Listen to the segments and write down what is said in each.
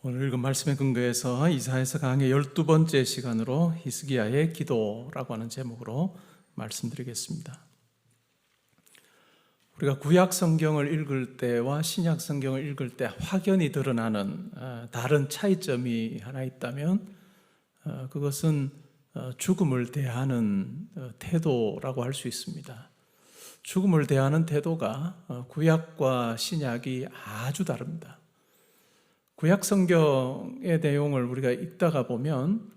오늘 읽은 말씀에 근거해서 이사야서 강의 12번째 시간으로 히스기야의 기도라고 하는 제목으로 말씀드리겠습니다. 우리가 구약 성경을 읽을 때와 신약 성경을 읽을 때 확연히 드러나는 다른 차이점이 하나 있다면 그것은 죽음을 대하는 태도라고 할 수 있습니다. 죽음을 대하는 태도가 구약과 신약이 아주 다릅니다. 구약 성경의 내용을 우리가 읽다가 보면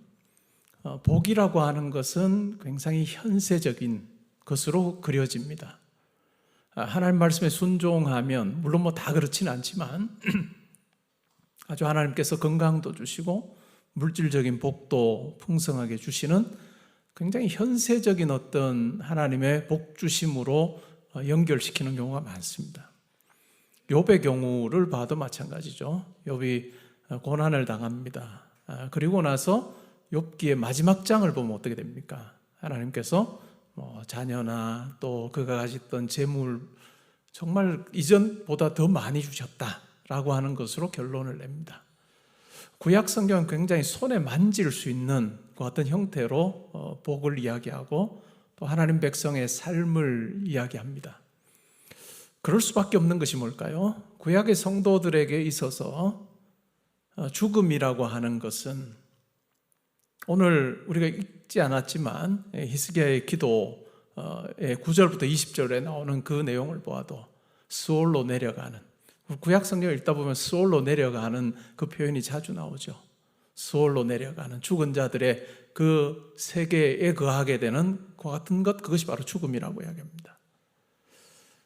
복이라고 하는 것은 굉장히 현세적인 것으로 그려집니다. 하나님 말씀에 순종하면 물론 다 그렇지는 않지만 아주 하나님께서 건강도 주시고 물질적인 복도 풍성하게 주시는 굉장히 현세적인 어떤 하나님의 복 주심으로 연결시키는 경우가 많습니다. 욥의 경우를 봐도 마찬가지죠. 욥이 고난을 당합니다. 그리고 나서 욥기의 마지막 장을 보면 어떻게 됩니까? 하나님께서 자녀나 또 그가 가졌던 재물 정말 이전보다 더 많이 주셨다라고 하는 것으로 결론을 냅니다. 구약 성경은 굉장히 손에 만질 수 있는 그 어떤 형태로 복을 이야기하고 또 하나님 백성의 삶을 이야기합니다. 그럴 수밖에 없는 것이 뭘까요? 구약의 성도들에게 있어서 죽음이라고 하는 것은 오늘 우리가 읽지 않았지만 히스기야의 기도의 9절부터 20절에 나오는 그 내용을 보아도 스올로 내려가는, 구약 성경을 읽다 보면 스올로 내려가는 그 표현이 자주 나오죠. 스올로 내려가는 죽은 자들의 그 세계에 거하게 되는 그 같은 것, 그것이 바로 죽음이라고 이야기합니다.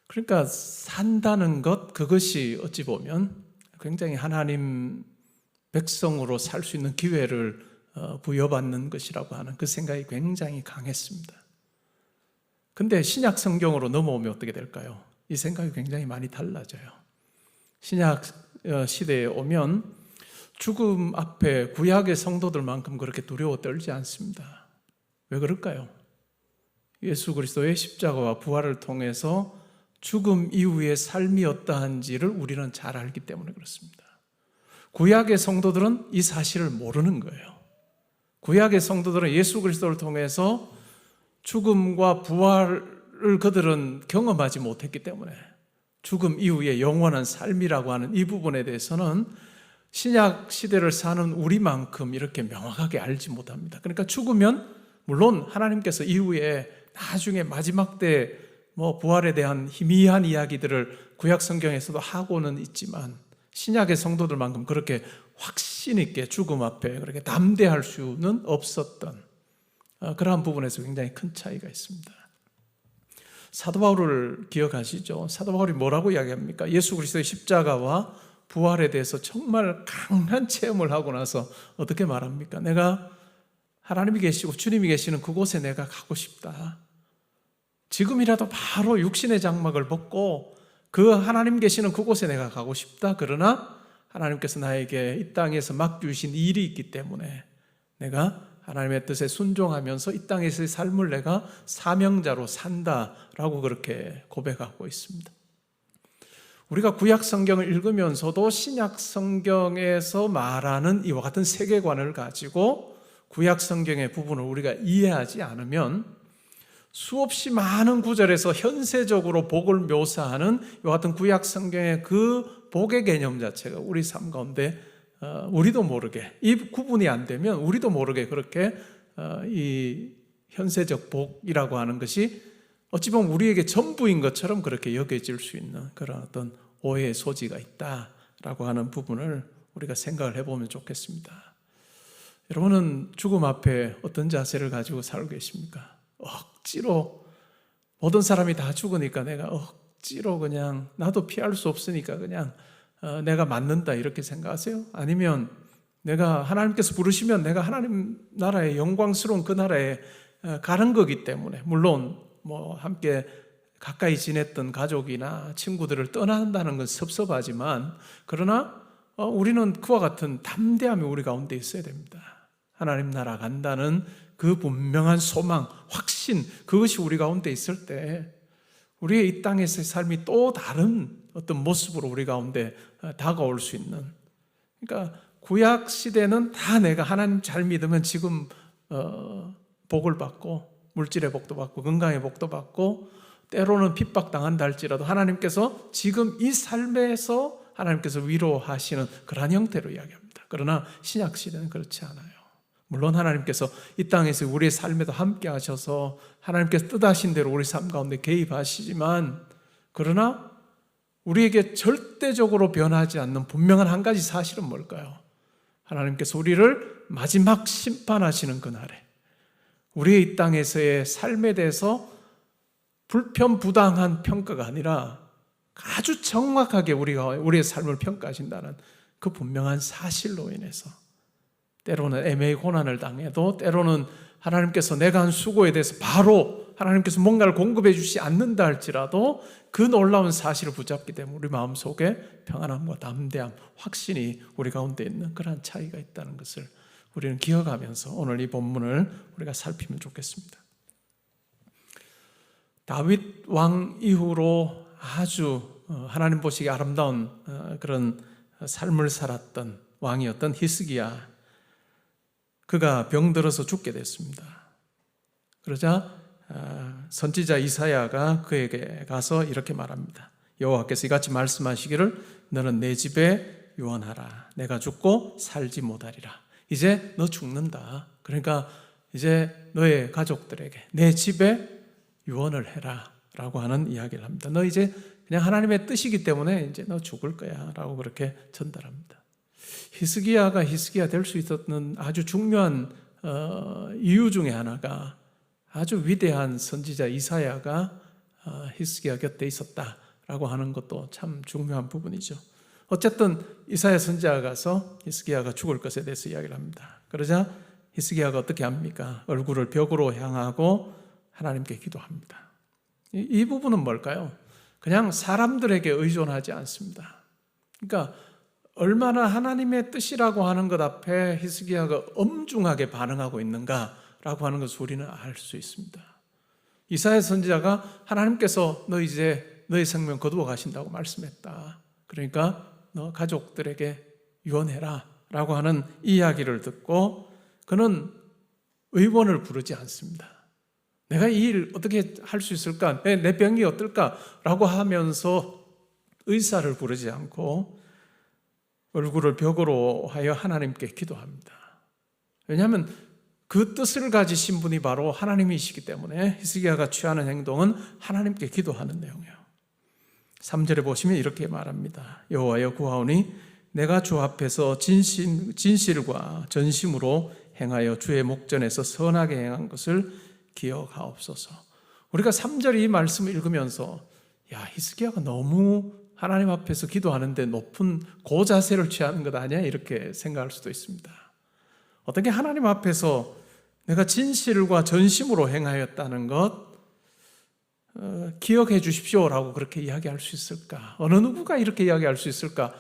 그러니까 산다는 것, 그것이 어찌 보면 굉장히 하나님 백성으로 살 수 있는 기회를 부여받는 것이라고 하는 그 생각이 굉장히 강했습니다. 근데 신약 성경으로 넘어오면 어떻게 될까요? 이 생각이 굉장히 많이 달라져요. 신약 시대에 오면 죽음 앞에 구약의 성도들만큼 그렇게 두려워 떨지 않습니다. 왜 그럴까요? 예수 그리스도의 십자가와 부활을 통해서 죽음 이후의 삶이 어떠한지를 우리는 잘 알기 때문에 그렇습니다. 구약의 성도들은 이 사실을 모르는 거예요. 구약의 성도들은 예수 그리스도를 통해서 죽음과 부활을 그들은 경험하지 못했기 때문에 죽음 이후의 영원한 삶이라고 하는 이 부분에 대해서는 신약 시대를 사는 우리만큼 이렇게 명확하게 알지 못합니다. 그러니까 죽으면 물론 하나님께서 이후에 나중에 마지막 때 부활에 대한 희미한 이야기들을 구약 성경에서도 하고는 있지만 신약의 성도들만큼 그렇게 확신 있게 죽음 앞에 그렇게 담대할 수는 없었던 그러한 부분에서 굉장히 큰 차이가 있습니다. 사도 바울을 기억하시죠? 사도 바울이 뭐라고 이야기합니까? 예수 그리스도의 십자가와 부활에 대해서 정말 강한 체험을 하고 나서 어떻게 말합니까? 내가 하나님이 계시고 주님이 계시는 그곳에 내가 가고 싶다. 지금이라도 바로 육신의 장막을 벗고 그 하나님 계시는 그곳에 내가 가고 싶다. 그러나 하나님께서 나에게 이 땅에서 맡겨주신 일이 있기 때문에 내가 하나님의 뜻에 순종하면서 이 땅에서의 삶을 내가 사명자로 산다라고 그렇게 고백하고 있습니다. 우리가 구약 성경을 읽으면서도 신약 성경에서 말하는 이와 같은 세계관을 가지고 구약 성경의 부분을 우리가 이해하지 않으면 수없이 많은 구절에서 현세적으로 복을 묘사하는 이와 같은 구약 성경의 그 복의 개념 자체가 우리 삶 가운데 우리도 모르게 이 구분이 안 되면 우리도 모르게 그렇게 이 현세적 복이라고 하는 것이 어찌 보면 우리에게 전부인 것처럼 그렇게 여겨질 수 있는 그런 어떤 오해의 소지가 있다라고 하는 부분을 우리가 생각을 해보면 좋겠습니다. 여러분은 죽음 앞에 어떤 자세를 가지고 살고 계십니까? 억지로 모든 사람이 다 죽으니까 내가 억지로 그냥 나도 피할 수 없으니까 그냥 내가 맞는다 이렇게 생각하세요? 아니면 내가 하나님께서 부르시면 내가 하나님 나라의 영광스러운 그 나라에 가는 거기 때문에 물론 함께 가까이 지냈던 가족이나 친구들을 떠난다는 건 섭섭하지만 그러나 우리는 그와 같은 담대함이 우리 가운데 있어야 됩니다. 하나님 나라 간다는 그 분명한 소망, 확신, 그것이 우리 가운데 있을 때 우리의 이 땅에서의 삶이 또 다른 어떤 모습으로 우리 가운데 다가올 수 있는, 그러니까 구약 시대는 다 내가 하나님 잘 믿으면 지금 복을 받고 물질의 복도 받고 건강의 복도 받고 때로는 핍박당한다 할지라도 하나님께서 지금 이 삶에서 하나님께서 위로하시는 그러한 형태로 이야기합니다. 그러나 신약 시대는 그렇지 않아요. 물론 하나님께서 이 땅에서 우리의 삶에도 함께 하셔서 하나님께서 뜻하신 대로 우리 삶 가운데 개입하시지만, 그러나 우리에게 절대적으로 변하지 않는 분명한 한 가지 사실은 뭘까요? 하나님께서 우리를 마지막 심판하시는 그날에 우리의 이 땅에서의 삶에 대해서 불편부당한 평가가 아니라 아주 정확하게 우리의 삶을 평가하신다는 그 분명한 사실로 인해서 때로는 애매히 고난을 당해도, 때로는 하나님께서 내가 한 수고에 대해서 바로 하나님께서 뭔가를 공급해 주시지 않는다 할지라도 그 놀라운 사실을 붙잡기 때문에 우리 마음속에 평안함과 담대함, 확신이 우리 가운데 있는 그러한 차이가 있다는 것을 우리는 기억하면서 오늘 이 본문을 우리가 살피면 좋겠습니다. 다윗 왕 이후로 아주 하나님 보시기에 아름다운 그런 삶을 살았던 왕이었던 히스기야, 그가 병들어서 죽게 됐습니다. 그러자 선지자 이사야가 그에게 가서 이렇게 말합니다. 여호와께서 이같이 말씀하시기를 너는 내 집에 유언하라. 내가 죽고 살지 못하리라. 이제 너 죽는다. 그러니까 이제 너의 가족들에게 내 집에 유언을 해라 라고 하는 이야기를 합니다. 너 이제 그냥 하나님의 뜻이기 때문에 이제 너 죽을 거야 라고 그렇게 전달합니다. 히스기야가 히스기야 될 수 있었던 아주 중요한 이유 중에 하나가 아주 위대한 선지자 이사야가 히스기야 곁에 있었다라고 하는 것도 참 중요한 부분이죠. 어쨌든 이사야 선지자가 가서 히스기야가 죽을 것에 대해서 이야기를 합니다. 그러자 히스기야가 어떻게 합니까? 얼굴을 벽으로 향하고 하나님께 기도합니다. 이 부분은 뭘까요? 그냥 사람들에게 의존하지 않습니다. 그러니까 얼마나 하나님의 뜻이라고 하는 것 앞에 히스기야가 엄중하게 반응하고 있는가라고 하는 것을 우리는 알 수 있습니다. 이사야 선지자가 하나님께서 너 이제 너의 생명 거두어 가신다고 말씀했다. 그러니까 너 가족들에게 유언해라 라고 하는 이야기를 듣고 그는 의원을 부르지 않습니다. 내가 이 일 어떻게 할 수 있을까? 내 병이 어떨까? 라고 하면서 의사를 부르지 않고 얼굴을 벽으로 하여 하나님께 기도합니다. 왜냐하면 그 뜻을 가지신 분이 바로 하나님이시기 때문에 히스기야가 취하는 행동은 하나님께 기도하는 내용이에요. 3절에 보시면 이렇게 말합니다. 여호와여 구하오니 내가 주 앞에서 진실과 전심으로 행하여 주의 목전에서 선하게 행한 것을 기억하옵소서. 우리가 3절 이 말씀을 읽으면서 야, 히스기야가 너무 하나님 앞에서 기도하는데 높은 고자세를 취하는 것 아니야? 이렇게 생각할 수도 있습니다. 어떻게 하나님 앞에서 내가 진실과 전심으로 행하였다는 것 기억해 주십시오라고 그렇게 이야기할 수 있을까? 어느 누구가 이렇게 이야기할 수 있을까?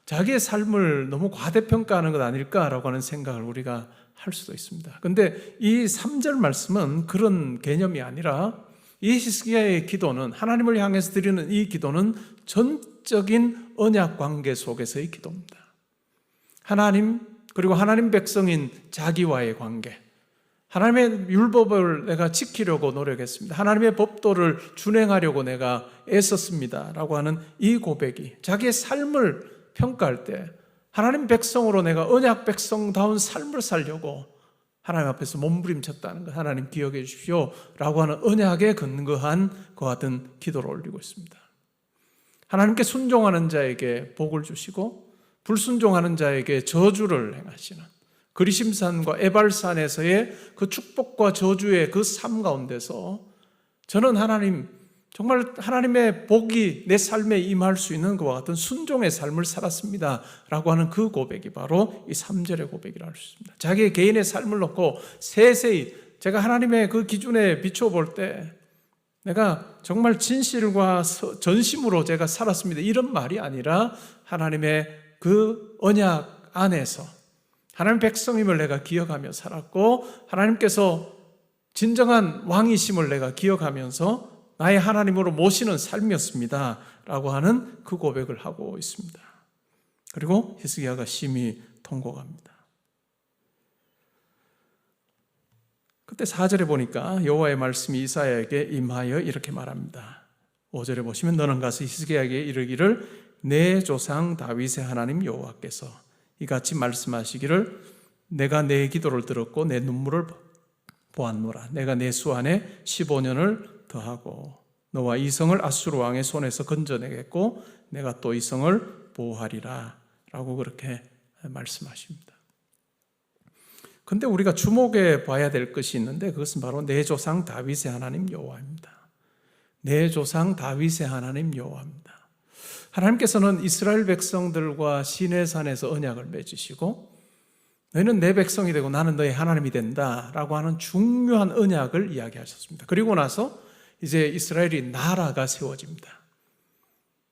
자기의 삶을 너무 과대평가하는 것 아닐까라고 하는 생각을 우리가 할 수도 있습니다. 그런데 이 3절 말씀은 그런 개념이 아니라 이 히스기야의 기도는, 하나님을 향해서 드리는 이 기도는 전적인 언약 관계 속에서의 기도입니다. 하나님 그리고 하나님 백성인 자기와의 관계, 하나님의 율법을 내가 지키려고 노력했습니다. 하나님의 법도를 준행하려고 내가 애썼습니다 라고 하는 이 고백이 자기의 삶을 평가할 때 하나님 백성으로 내가 언약 백성다운 삶을 살려고 하나님 앞에서 몸부림쳤다는 것, 하나님 기억해 주십시오 라고 하는 언약에 근거한 그와 같은 기도를 올리고 있습니다. 하나님께 순종하는 자에게 복을 주시고 불순종하는 자에게 저주를 행하시는 그리심산과 에발산에서의 그 축복과 저주의 그 삶 가운데서 저는 하나님, 정말 하나님의 복이 내 삶에 임할 수 있는 그와 같은 순종의 삶을 살았습니다 라고 하는 그 고백이 바로 이 3절의 고백이라 할 수 있습니다. 자기의 개인의 삶을 놓고 세세히 제가 하나님의 그 기준에 비춰볼 때 내가 정말 진실과 전심으로 제가 살았습니다 이런 말이 아니라 하나님의 그 언약 안에서 하나님 백성임을 내가 기억하며 살았고 하나님께서 진정한 왕이심을 내가 기억하면서 나의 하나님으로 모시는 삶이었습니다 라고 하는 그 고백을 하고 있습니다. 그리고 히스기야가 심히 통곡합니다. 그때 4절에 보니까 여호와의 말씀이 이사야에게 임하여 이렇게 말합니다. 5절에 보시면 너는 가서 히스기야에게 이르기를 내 조상 다윗의 하나님 여호와께서 이같이 말씀하시기를 내가 내 기도를 들었고 내 눈물을 보았노라. 내가 내 수 안에 15년을 더하고 너와 이 성을 아수르 왕의 손에서 건져내겠고 내가 또 이 성을 보호하리라 라고 그렇게 말씀하십니다. 그런데 우리가 주목해 봐야 될 것이 있는데 그것은 바로 내 조상 다윗의 하나님 여호와입니다. 내 조상 다윗의 하나님 여호와입니다. 하나님께서는 이스라엘 백성들과 시내산에서 언약을 맺으시고 너희는 내 백성이 되고 나는 너의 하나님이 된다라고 하는 중요한 언약을 이야기하셨습니다. 그리고 나서 이제 이스라엘이 나라가 세워집니다.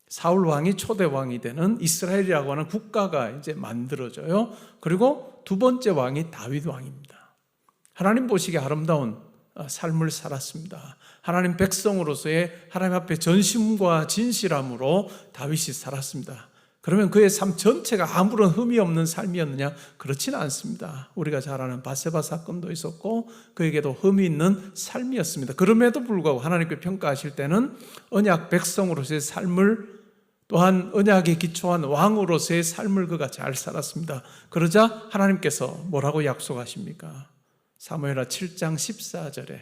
사울 왕이 초대 왕이 되는 이스라엘이라고 하는 국가가 이제 만들어져요. 그리고 두 번째 왕이 다윗 왕입니다. 하나님 보시기에 아름다운 삶을 살았습니다. 하나님 백성으로서의 하나님 앞에 전심과 진실함으로 다윗이 살았습니다. 그러면 그의 삶 전체가 아무런 흠이 없는 삶이었느냐? 그렇지는 않습니다. 우리가 잘 아는 바세바 사건도 있었고 그에게도 흠이 있는 삶이었습니다. 그럼에도 불구하고 하나님께 평가하실 때는 언약 백성으로서의 삶을 또한 언약에 기초한 왕으로서의 삶을 그가 잘 살았습니다. 그러자 하나님께서 뭐라고 약속하십니까? 사무엘하 7장 14절에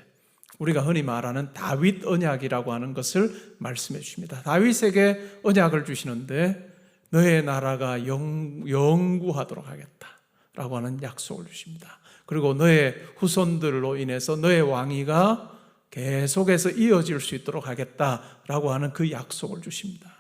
우리가 흔히 말하는 다윗 언약이라고 하는 것을 말씀해 주십니다. 다윗에게 언약을 주시는데 너의 나라가 영구하도록 하겠다라고 하는 약속을 주십니다. 그리고 너의 후손들로 인해서 너의 왕위가 계속해서 이어질 수 있도록 하겠다라고 하는 그 약속을 주십니다.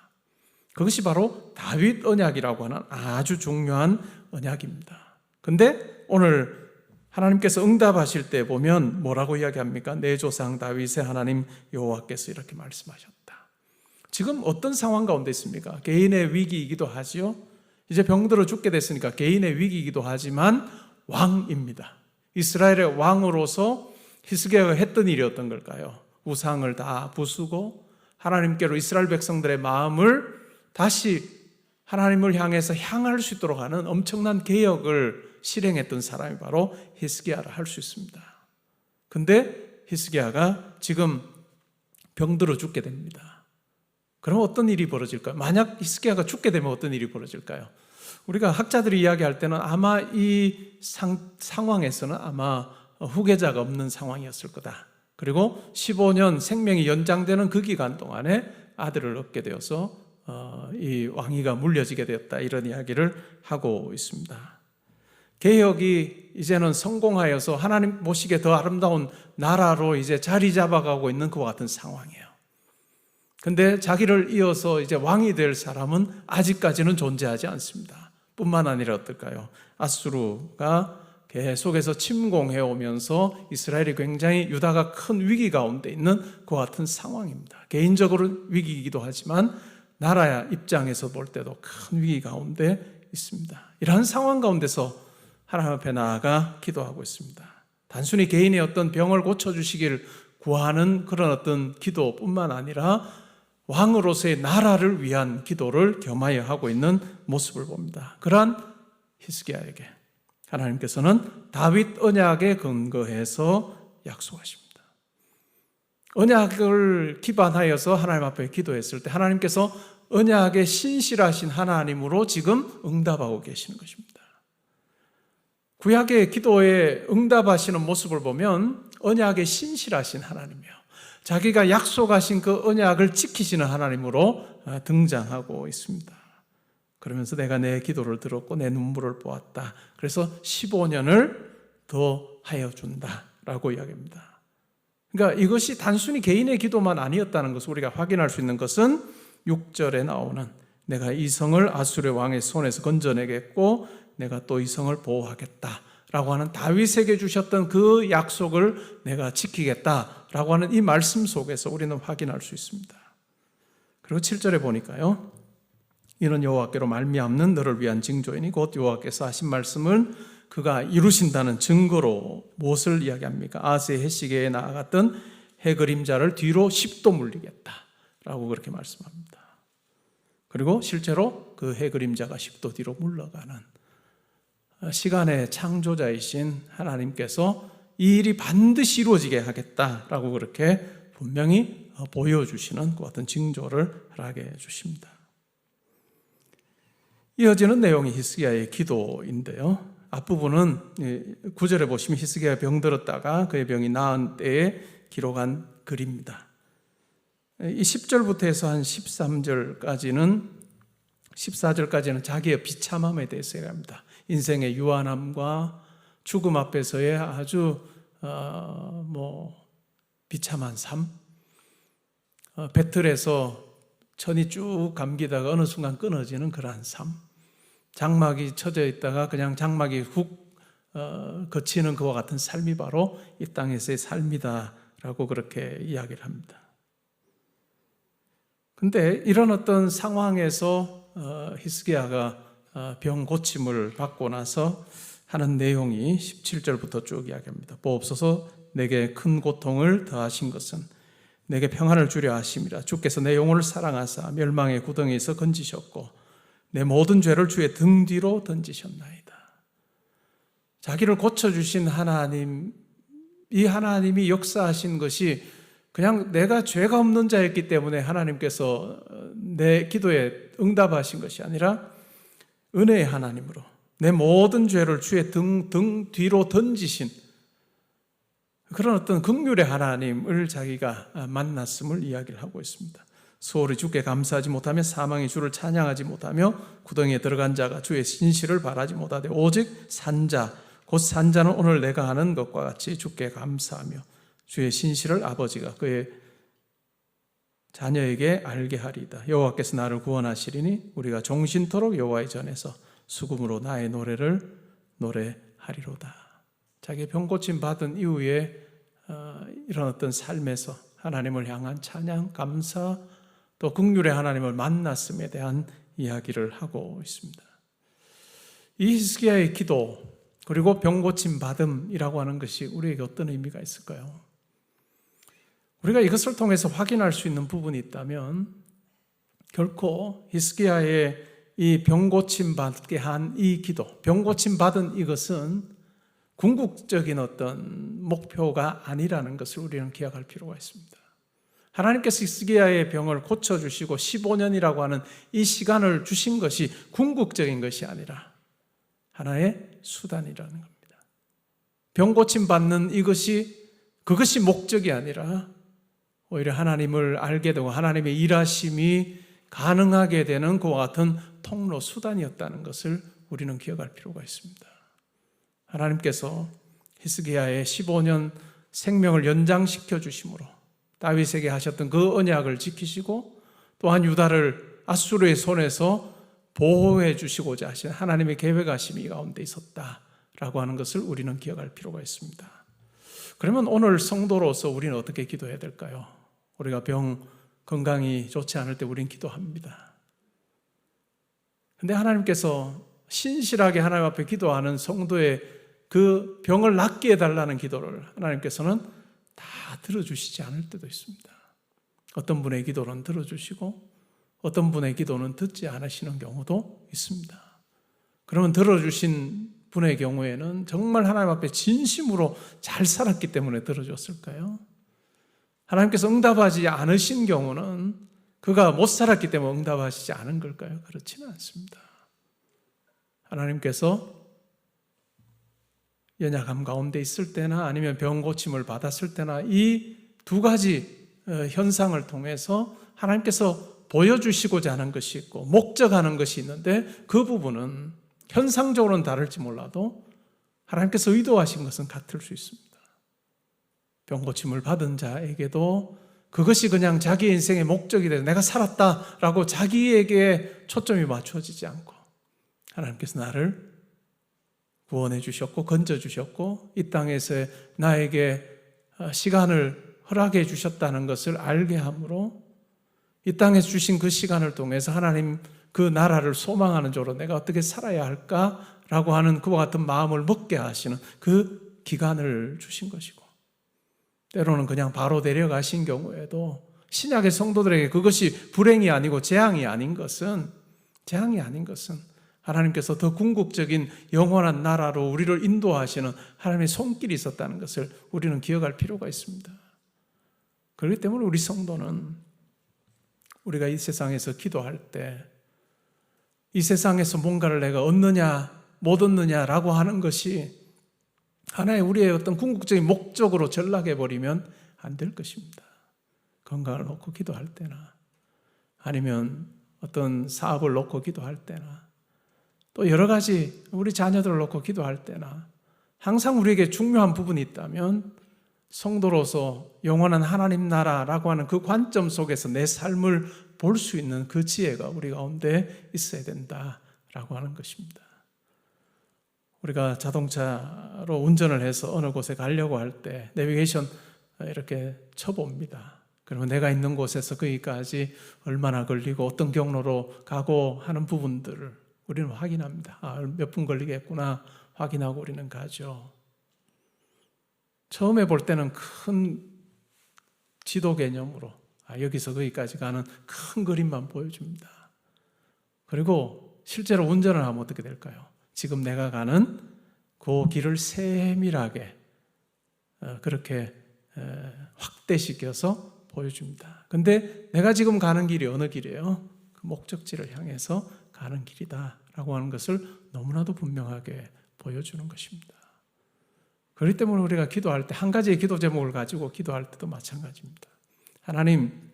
그것이 바로 다윗 언약이라고 하는 아주 중요한 언약입니다. 근데 오늘 하나님께서 응답하실 때 보면 뭐라고 이야기합니까? 내 조상 다윗의 하나님 여호와께서 이렇게 말씀하셨다. 지금 어떤 상황 가운데 있습니까? 개인의 위기이기도 하지요. 이제 병들어 죽게 됐으니까 개인의 위기이기도 하지만 왕입니다. 이스라엘의 왕으로서 히스기야가 했던 일이 어떤 걸까요? 우상을 다 부수고 하나님께로 이스라엘 백성들의 마음을 다시 하나님을 향해서 향할 수 있도록 하는 엄청난 개혁을 실행했던 사람이 바로 히스기야라 할 수 있습니다. 근데 히스기야가 지금 병들어 죽게 됩니다. 그럼 어떤 일이 벌어질까요? 만약 히스기야가 죽게 되면 어떤 일이 벌어질까요? 우리가 학자들이 이야기할 때는 아마 이 상황에서는 아마 후계자가 없는 상황이었을 거다. 그리고 15년 생명이 연장되는 그 기간 동안에 아들을 얻게 되어서 이 왕위가 물려지게 되었다. 이런 이야기를 하고 있습니다. 개혁이 이제는 성공하여서 하나님 보시기에 더 아름다운 나라로 이제 자리 잡아가고 있는 그와 같은 상황이에요. 근데 자기를 이어서 이제 왕이 될 사람은 아직까지는 존재하지 않습니다. 뿐만 아니라 어떨까요? 아수르가 계속해서 침공해 오면서 이스라엘이 굉장히 유다가 큰 위기 가운데 있는 그와 같은 상황입니다. 개인적으로 위기이기도 하지만 나라 입장에서 볼 때도 큰 위기 가운데 있습니다. 이러한 상황 가운데서 하나님 앞에 나아가 기도하고 있습니다. 단순히 개인의 어떤 병을 고쳐주시길 구하는 그런 어떤 기도뿐만 아니라 왕으로서의 나라를 위한 기도를 겸하여 하고 있는 모습을 봅니다. 그러한 히스기야에게 하나님께서는 다윗 언약에 근거해서 약속하십니다. 언약을 기반하여서 하나님 앞에 기도했을 때 하나님께서 언약에 신실하신 하나님으로 지금 응답하고 계시는 것입니다. 구약의 기도에 응답하시는 모습을 보면 언약에 신실하신 하나님이요, 자기가 약속하신 그 언약을 지키시는 하나님으로 등장하고 있습니다. 그러면서 내가 내 기도를 들었고 내 눈물을 보았다. 그래서 15년을 더 하여 준다라고 이야기합니다. 그러니까 이것이 단순히 개인의 기도만 아니었다는 것을 우리가 확인할 수 있는 것은 6절에 나오는 내가 이 성을 아수르 왕의 손에서 건져내겠고 내가 또 이 성을 보호하겠다라고 하는 다윗에게 주셨던 그 약속을 내가 지키겠다라고 하는 이 말씀 속에서 우리는 확인할 수 있습니다. 그리고 7절에 보니까요, 이는 여호와께로 말미암는 너를 위한 징조이니 곧 여호와께서 하신 말씀을 그가 이루신다는 증거로 무엇을 이야기합니까? 아하스의 해시계에 나아갔던 해 그림자를 뒤로 10도 물리겠다라고 그렇게 말씀합니다. 그리고 실제로 그 해 그림자가 10도 뒤로 물러가는 시간의 창조자이신 하나님께서 이 일이 반드시 이루어지게 하겠다라고 그렇게 분명히 보여주시는 그 같은 징조를 허락해 주십니다. 이어지는 내용이 히스기야의 기도인데요. 앞부분은 9절에 보시면 히스기야가 병들었다가 그의 병이 나은 때에 기록한 글입니다. 이 10절부터 해서 한 14절까지는 자기의 비참함에 대해서 얘기합니다. 인생의 유한함과 죽음 앞에서의 아주 비참한 삶, 배틀에서 천이 쭉 감기다가 어느 순간 끊어지는 그러한 삶, 장막이 쳐져 있다가 그냥 장막이 훅 거치는 그와 같은 삶이 바로 이 땅에서의 삶이다라고 그렇게 이야기를 합니다. 근데 이런 어떤 상황에서 히스기야가 병 고침을 받고 나서 하는 내용이 17절부터 쭉 이야기합니다. 보옵소서, 내게 큰 고통을 더하신 것은 내게 평안을 주려 하심이라. 주께서 내 영혼을 사랑하사 멸망의 구덩이에서 건지셨고 내 모든 죄를 주의 등 뒤로 던지셨나이다. 자기를 고쳐주신 하나님, 이 하나님이 역사하신 것이 그냥 내가 죄가 없는 자였기 때문에 하나님께서 내 기도에 응답하신 것이 아니라 은혜의 하나님으로 내 모든 죄를 주의 등 뒤로 던지신 그런 어떤 긍휼의 하나님을 자기가 만났음을 이야기를 하고 있습니다. 소홀히 주께 감사하지 못하며 사망의 주를 찬양하지 못하며 구덩이에 들어간 자가 주의 신실을 바라지 못하되 오직 산자 곧 산자는 오늘 내가 하는 것과 같이 주께 감사하며 주의 신실을 아버지가 그의 자녀에게 알게 하리이다. 여호와께서 나를 구원하시리니 우리가 종신토록 여호와의 전에서 수금으로 나의 노래를 노래하리로다. 자기의 병고침 받은 이후에 이런 어떤 삶에서 하나님을 향한 찬양, 감사, 또 긍휼의 하나님을 만났음에 대한 이야기를 하고 있습니다. 이 히스기야의 기도 그리고 병고침 받음이라고 하는 것이 우리에게 어떤 의미가 있을까요? 우리가 이것을 통해서 확인할 수 있는 부분이 있다면 결코 히스기야의 이 병고침 받게 한 이 기도, 병고침 받은 이것은 궁극적인 어떤 목표가 아니라는 것을 우리는 기억할 필요가 있습니다. 하나님께서 히스기야의 병을 고쳐주시고 15년이라고 하는 이 시간을 주신 것이 궁극적인 것이 아니라 하나의 수단이라는 겁니다. 병고침 받는 그것이 목적이 아니라 오히려 하나님을 알게 되고 하나님의 일하심이 가능하게 되는 그와 같은 통로, 수단이었다는 것을 우리는 기억할 필요가 있습니다. 하나님께서 히스기야의 15년 생명을 연장시켜 주심으로 다윗에게 하셨던 그 언약을 지키시고 또한 유다를 아수르의 손에서 보호해 주시고자 하신 하나님의 계획하심이 이 가운데 있었다라고 하는 것을 우리는 기억할 필요가 있습니다. 그러면 오늘 성도로서 우리는 어떻게 기도해야 될까요? 우리가 건강이 좋지 않을 때 우리는 기도합니다. 근데 하나님께서 신실하게 하나님 앞에 기도하는 성도의 그 병을 낫게 해달라는 기도를 하나님께서는 다 들어주시지 않을 때도 있습니다. 어떤 분의 기도는 들어주시고 어떤 분의 기도는 듣지 않으시는 경우도 있습니다. 그러면 들어주신 분의 경우에는 정말 하나님 앞에 진심으로 잘 살았기 때문에 들어줬을까요? 하나님께서 응답하지 않으신 경우는 그가 못 살았기 때문에 응답하시지 않은 걸까요? 그렇지는 않습니다. 하나님께서 연약함 가운데 있을 때나 아니면 병 고침을 받았을 때나 이 두 가지 현상을 통해서 하나님께서 보여주시고자 하는 것이 있고 목적하는 것이 있는데 그 부분은 현상적으로는 다를지 몰라도 하나님께서 의도하신 것은 같을 수 있습니다. 병고침을 받은 자에게도 그것이 그냥 자기 인생의 목적이 돼서 내가 살았다라고 자기에게 초점이 맞춰지지 않고 하나님께서 나를 구원해 주셨고 건져 주셨고 이 땅에서 나에게 시간을 허락해 주셨다는 것을 알게 함으로 이 땅에서 주신 그 시간을 통해서 하나님 그 나라를 소망하는 쪽으로 내가 어떻게 살아야 할까라고 하는 그와 같은 마음을 먹게 하시는 그 기간을 주신 것이고 때로는 그냥 바로 데려가신 경우에도 신약의 성도들에게 그것이 불행이 아니고 재앙이 아닌 것은 하나님께서 더 궁극적인 영원한 나라로 우리를 인도하시는 하나님의 손길이 있었다는 것을 우리는 기억할 필요가 있습니다. 그렇기 때문에 우리 성도는 우리가 이 세상에서 기도할 때 이 세상에서 뭔가를 내가 얻느냐 못 얻느냐라고 하는 것이 하나의 우리의 어떤 궁극적인 목적으로 전락해버리면 안 될 것입니다. 건강을 놓고 기도할 때나 아니면 어떤 사업을 놓고 기도할 때나 또 여러 가지 우리 자녀들을 놓고 기도할 때나 항상 우리에게 중요한 부분이 있다면 성도로서 영원한 하나님 나라라고 하는 그 관점 속에서 내 삶을 볼 수 있는 그 지혜가 우리 가운데 있어야 된다라고 하는 것입니다. 우리가 자동차로 운전을 해서 어느 곳에 가려고 할 때 내비게이션 이렇게 쳐봅니다. 그러면 내가 있는 곳에서 거기까지 얼마나 걸리고 어떤 경로로 가고 하는 부분들을 우리는 확인합니다. 몇 분 걸리겠구나 확인하고 우리는 가죠. 처음에 볼 때는 큰 지도 개념으로 여기서 거기까지 가는 큰 그림만 보여줍니다. 그리고 실제로 운전을 하면 어떻게 될까요? 지금 내가 가는 그 길을 세밀하게 그렇게 확대시켜서 보여줍니다. 근데 내가 지금 가는 길이 어느 길이에요? 그 목적지를 향해서 가는 길이다라고 하는 것을 너무나도 분명하게 보여주는 것입니다. 그렇기 때문에 우리가 기도할 때 한 가지의 기도 제목을 가지고 기도할 때도 마찬가지입니다. 하나님,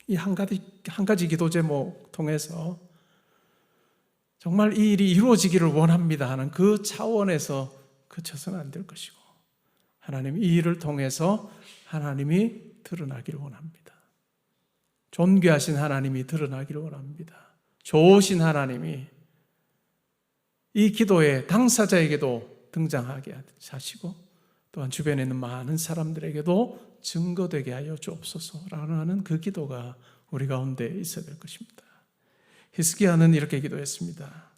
이 한 가지 기도 제목 통해서 정말 이 일이 이루어지기를 원합니다 하는 그 차원에서 그쳐서는 안 될 것이고 하나님 이 일을 통해서 하나님이 드러나기를 원합니다. 존귀하신 하나님이 드러나기를 원합니다. 좋으신 하나님이 이 기도의 당사자에게도 등장하게 하시고 또한 주변에 있는 많은 사람들에게도 증거되게 하여 주옵소서라고 하는 그 기도가 우리 가운데 있어야 될 것입니다. 히스기야는 이렇게 기도했습니다.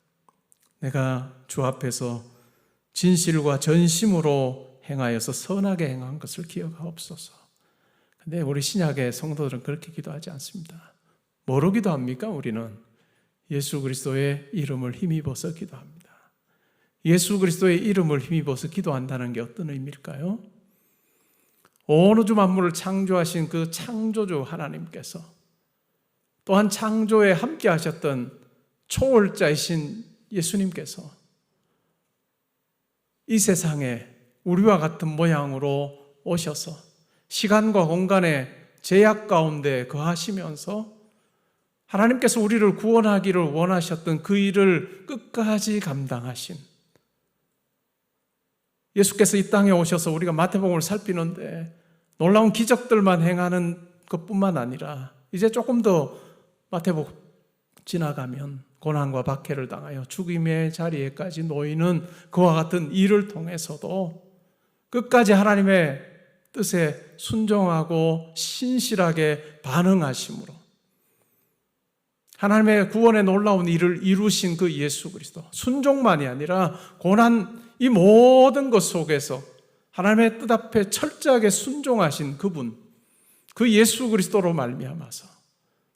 내가 주 앞에서 진실과 전심으로 행하여서 선하게 행한 것을 기억하옵소서. 근데 우리 신약의 성도들은 그렇게 기도하지 않습니다. 뭐로 기도합니까? 우리는 예수 그리스도의 이름을 힘입어서 기도합니다. 예수 그리스도의 이름을 힘입어서 기도한다는 게 어떤 의미일까요? 온 우주 만물을 창조하신 그 창조주 하나님께서 또한 창조에 함께 하셨던 초월자이신 예수님께서 이 세상에 우리와 같은 모양으로 오셔서 시간과 공간의 제약 가운데 거하시면서 하나님께서 우리를 구원하기를 원하셨던 그 일을 끝까지 감당하신 예수께서 이 땅에 오셔서 우리가 마태복음을 살피는데 놀라운 기적들만 행하는 것뿐만 아니라 이제 조금 더 마태복음 지나가면 고난과 박해를 당하여 죽임의 자리에까지 놓이는 그와 같은 일을 통해서도 끝까지 하나님의 뜻에 순종하고 신실하게 반응하심으로 하나님의 구원의 놀라운 일을 이루신 그 예수 그리스도, 순종만이 아니라 고난 이 모든 것 속에서 하나님의 뜻 앞에 철저하게 순종하신 그분, 그 예수 그리스도로 말미암아서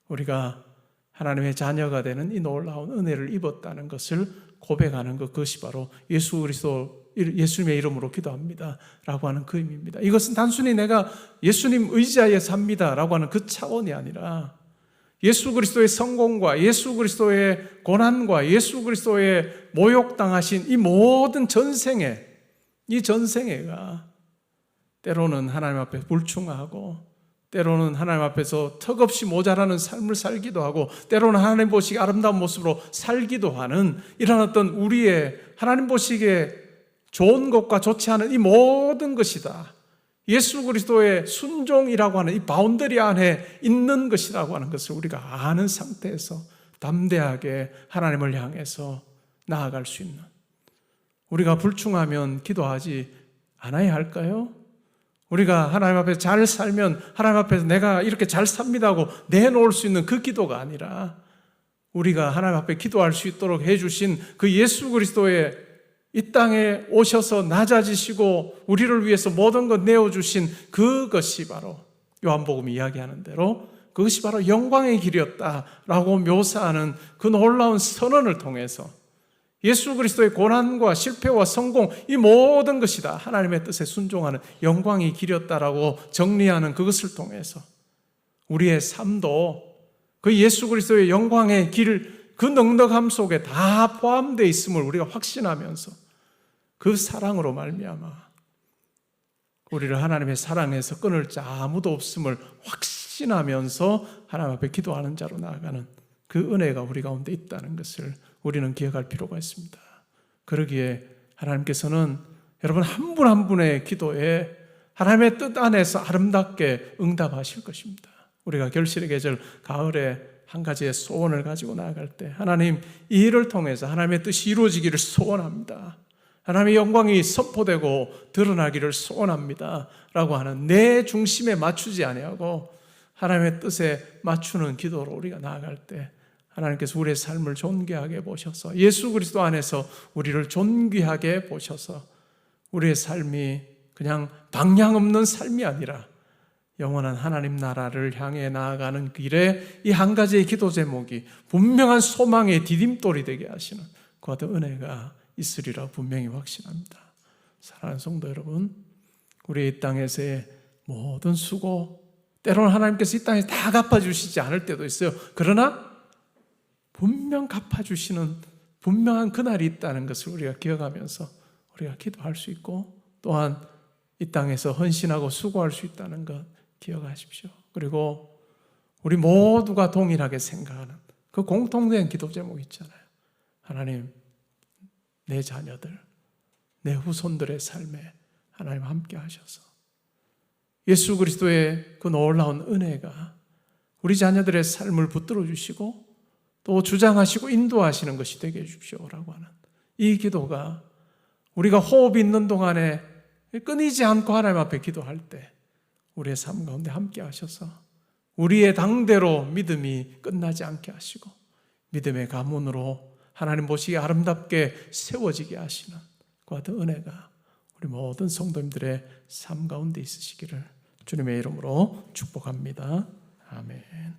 우리가 하나님의 자녀가 되는 이 놀라운 은혜를 입었다는 것을 고백하는 것, 그것이 바로 예수 그리스도, 예수님의 이름으로 기도합니다 라고 하는 그 의미입니다. 이것은 단순히 내가 예수님 의지하에 삽니다 라고 하는 그 차원이 아니라 예수 그리스도의 성공과 예수 그리스도의 고난과 예수 그리스도의 모욕당하신 이 모든 전생에, 이 전생애가 때로는 하나님 앞에 불충하고 때로는 하나님 앞에서 턱없이 모자라는 삶을 살기도 하고 때로는 하나님 보시기에 아름다운 모습으로 살기도 하는 이런 어떤 우리의 하나님 보시기에 좋은 것과 좋지 않은 이 모든 것이다. 예수 그리스도의 순종이라고 하는 이 바운더리 안에 있는 것이라고 하는 것을 우리가 아는 상태에서 담대하게 하나님을 향해서 나아갈 수 있는, 우리가 불충하면 기도하지 않아야 할까요? 우리가 하나님 앞에 잘 살면 하나님 앞에서 내가 이렇게 잘 삽니다 하고 내놓을 수 있는 그 기도가 아니라 우리가 하나님 앞에 기도할 수 있도록 해주신 그 예수 그리스도의 이 땅에 오셔서 낮아지시고 우리를 위해서 모든 것 내어주신 그것이 바로 요한복음이 이야기하는 대로 그것이 바로 영광의 길이었다라고 묘사하는 그 놀라운 선언을 통해서 예수 그리스도의 고난과 실패와 성공, 이 모든 것이 다 하나님의 뜻에 순종하는 영광의 길이었다라고 정리하는 그것을 통해서 우리의 삶도 그 예수 그리스도의 영광의 길, 그 넉넉함 속에 다 포함되어 있음을 우리가 확신하면서 그 사랑으로 말미암아 우리를 하나님의 사랑에서 끊을 자 아무도 없음을 확신하면서 하나님 앞에 기도하는 자로 나아가는 그 은혜가 우리 가운데 있다는 것을 우리는 기억할 필요가 있습니다. 그러기에 하나님께서는 여러분 한 분 한 분의 기도에 하나님의 뜻 안에서 아름답게 응답하실 것입니다. 우리가 결실의 계절 가을에 한 가지의 소원을 가지고 나아갈 때 하나님 이 일을 통해서 하나님의 뜻이 이루어지기를 소원합니다. 하나님의 영광이 선포되고 드러나기를 소원합니다 라고 하는 내 중심에 맞추지 아니하고 하나님의 뜻에 맞추는 기도로 우리가 나아갈 때 하나님께서 우리의 삶을 존귀하게 보셔서 예수 그리스도 안에서 우리를 존귀하게 보셔서 우리의 삶이 그냥 방향 없는 삶이 아니라 영원한 하나님 나라를 향해 나아가는 길에 이 한 가지의 기도 제목이 분명한 소망의 디딤돌이 되게 하시는 그 같은 은혜가 있으리라 분명히 확신합니다. 사랑하는 성도 여러분, 우리 이 땅에서의 모든 수고, 때로는 하나님께서 이 땅에서 다 갚아주시지 않을 때도 있어요. 그러나 분명 갚아주시는 분명한 그날이 있다는 것을 우리가 기억하면서 우리가 기도할 수 있고 또한 이 땅에서 헌신하고 수고할 수 있다는 것 기억하십시오. 그리고 우리 모두가 동일하게 생각하는 그 공통된 기도 제목 있잖아요. 하나님, 내 자녀들, 내 후손들의 삶에 하나님 함께 하셔서 예수 그리스도의 그 놀라운 은혜가 우리 자녀들의 삶을 붙들어 주시고 또 주장하시고 인도하시는 것이 되게 해주십시오라고 하는 이 기도가 우리가 호흡 있는 동안에 끊이지 않고 하나님 앞에 기도할 때 우리의 삶 가운데 함께 하셔서 우리의 당대로 믿음이 끝나지 않게 하시고 믿음의 가문으로 하나님 보시기에 아름답게 세워지게 하시는 그 같은 은혜가 우리 모든 성도님들의 삶 가운데 있으시기를 주님의 이름으로 축복합니다. 아멘.